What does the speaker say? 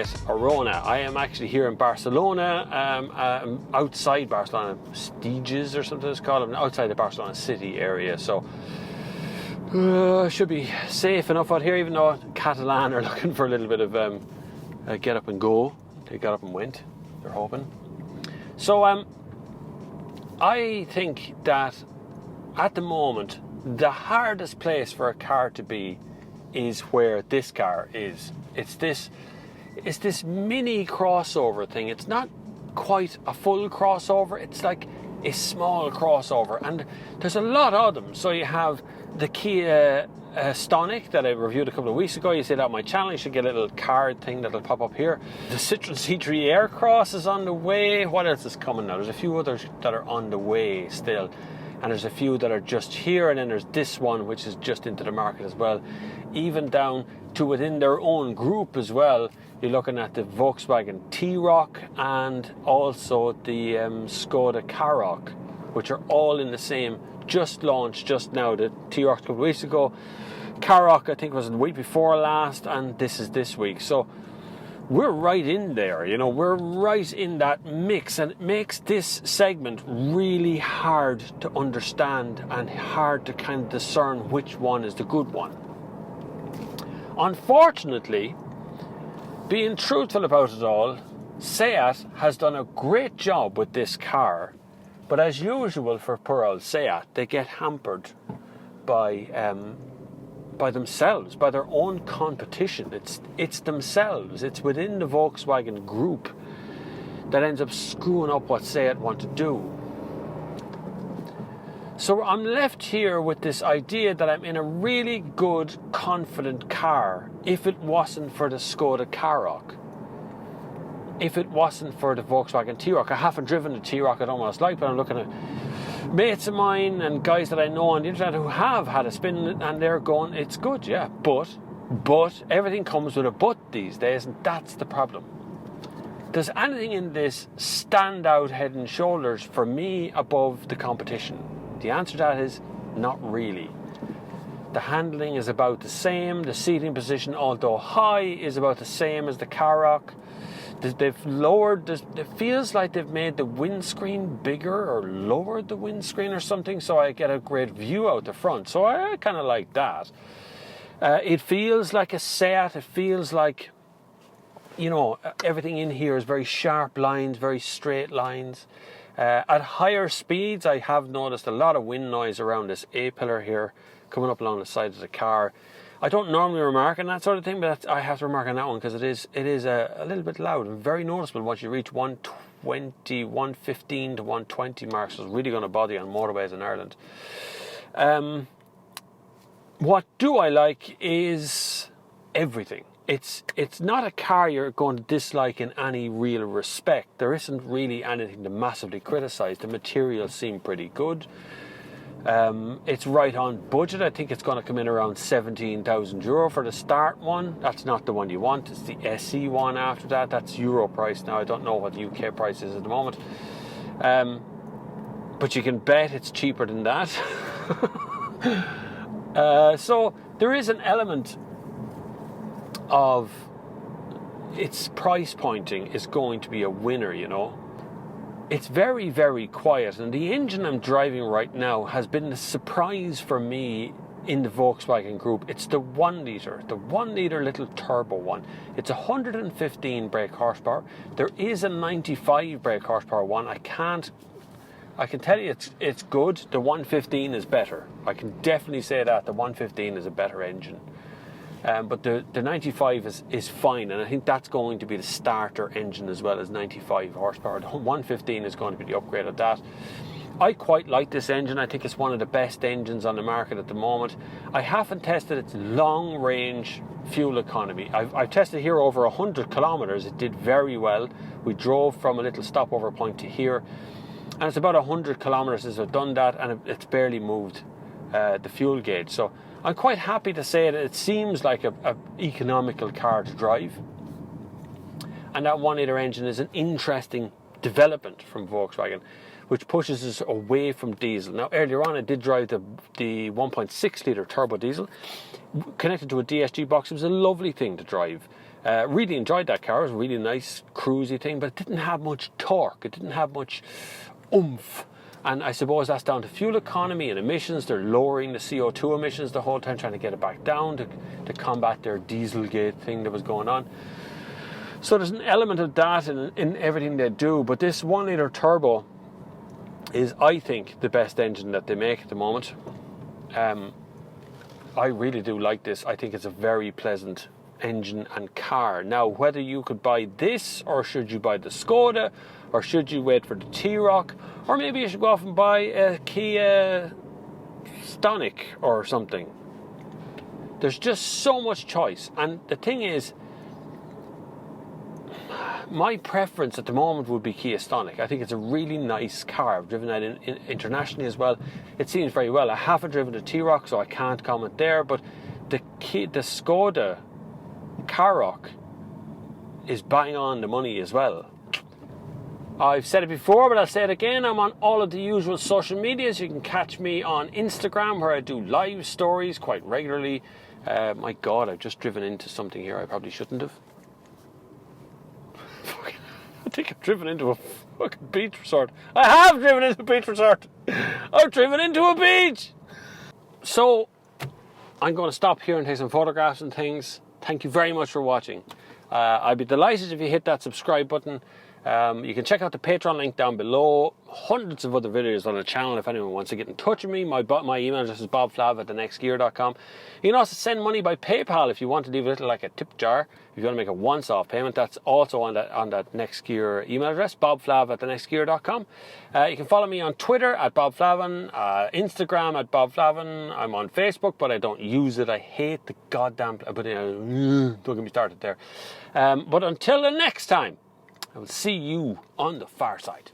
at Arona. I am actually here in Barcelona, outside Barcelona, Stiges or something it's called. I'm outside the Barcelona city area, so should be safe enough out here, even though Catalan are looking for a little bit of get up and go. They got up and went, they're hoping. So I think that at the moment, the hardest place for a car to be is where this car is. It's this mini crossover thing. It's not quite a full crossover. It's like a small crossover, and there's a lot of them. So you have the Kia Stonic that I reviewed a couple of weeks ago. You see that on my channel. You should get a little card thing that'll pop up here. The Citroen C3 Aircross is on the way. What else is coming now? There's a few others that are on the way still, and there's a few that are just here, and then there's this one which is just into the market as well. Even down to within their own group as well, you're looking at the Volkswagen T-Roc and also the Skoda Karoq, which are all in the same, just launched just now. The T-Roc a couple of weeks ago, Karoq I think was the week before last, and this is this week. So we're right in there, you know, we're right in that mix, and it makes this segment really hard to understand and hard to kind of discern which one is the good one. Unfortunately, being truthful about it all, Seat has done a great job with this car, but as usual for poor old Seat, they get hampered by themselves, by their own competition. It's themselves, it's within the Volkswagen group that ends up screwing up what Seat want to do. So I'm left here with this idea that I'm in a really good, confident car if it wasn't for the Skoda Karoq. If it wasn't for the Volkswagen T-Roc. I haven't driven the T-Roc, I don't almost like, but I'm looking at mates of mine and guys that I know on the internet who have had a spin, and they're going, it's good, yeah, but everything comes with a but these days, and that's the problem. Does anything in this stand out head and shoulders for me above the competition? The answer to that is not really. The handling is about the same. The seating position, although high, is about the same as the Karoq. They've lowered, it feels like they've made the windscreen bigger or lowered the windscreen or something, so I get a great view out the front. So I kind of like that. It feels like a Seat. It feels like, you know, everything in here is very sharp lines, very straight lines. At higher speeds, I have noticed a lot of wind noise around this A-pillar here coming up along the side of the car. I don't normally remark on that sort of thing, but I have to remark on that one because it is a little bit loud and very noticeable once you reach 120, 115 to 120 marks. So it's really going to bother you on motorways in Ireland. What do I like is everything. It's not a car you're going to dislike in any real respect. There isn't really anything to massively criticise. The materials seem pretty good. It's right on budget. I think it's going to come in around €17,000 for the start one. That's not the one you want. It's the SE one after that. That's Euro price now. I don't know what the UK price is at the moment. But you can bet it's cheaper than that. So there is an element of its price pointing is going to be a winner, you know. It's very, very quiet, and the engine I'm driving right now has been a surprise for me in the Volkswagen group. It's the 1 litre little turbo one. It's 115 brake horsepower. There is a 95 brake horsepower one. I can tell you it's good. The 115 is better. I can definitely say that the 115 is a better engine. But the 95 is fine, and I think that's going to be the starter engine as well as 95 horsepower. The 115 is going to be the upgrade of that. I quite like this engine. I think it's one of the best engines on the market at the moment. I haven't tested its long-range fuel economy. I've tested here over 100 kilometers. It did very well. We drove from a little stopover point to here, and it's about 100 kilometers since I've done that, and it's barely moved the fuel gauge. So I'm quite happy to say that it seems like a economical car to drive, and that 1 litre engine is an interesting development from Volkswagen, which pushes us away from diesel. Now, earlier on I did drive the 1.6 litre turbo diesel connected to a DSG box. It was a lovely thing to drive. Really enjoyed that car. It was a really nice cruisy thing, but it didn't have much torque. It didn't have much oomph. And I suppose that's down to fuel economy and emissions. They're lowering the CO2 emissions the whole time, trying to get it back down to combat their Dieselgate thing that was going on. So there's an element of that in everything they do. But this 1 litre turbo is, I think, the best engine that they make at the moment. I really do like this. I think it's a very pleasant engine and car. Now, whether you could buy this, or should you buy the Skoda, or should you wait for the T-Roc, or maybe you should go off and buy a Kia Stonic or something. There's just so much choice. And the thing is, my preference at the moment would be Kia Stonic. I think it's a really nice car. I've driven that internationally as well. It seems very well. I haven't driven the T-Roc, so I can't comment there, but the Skoda Karoq is bang on the money as well. I've said it before, but I'll say it again. I'm on all of the usual social medias. You can catch me on Instagram, where I do live stories quite regularly. My God, I've just driven into something here I probably shouldn't have. I think I've driven into a fucking beach resort. I have driven into a beach resort. I've driven into a beach. So, I'm going to stop here and take some photographs and things. Thank you very much for watching. I'd be delighted if you hit that subscribe button. You can check out the Patreon link down below. Hundreds of other videos on the channel if anyone wants to get in touch with me. My email address is bobflav@thenextgear.com. You can also send money by PayPal if you want to leave a little, like a tip jar. If you want to make a once-off payment, that's also on that Next Gear email address, bobflav@thenextgear.com. You can follow me on Twitter at bobflavin, Instagram at bobflavin. I'm on Facebook, but I don't use it. I hate the goddamn... But don't get me started there. But until the next time, I will see you on the far side.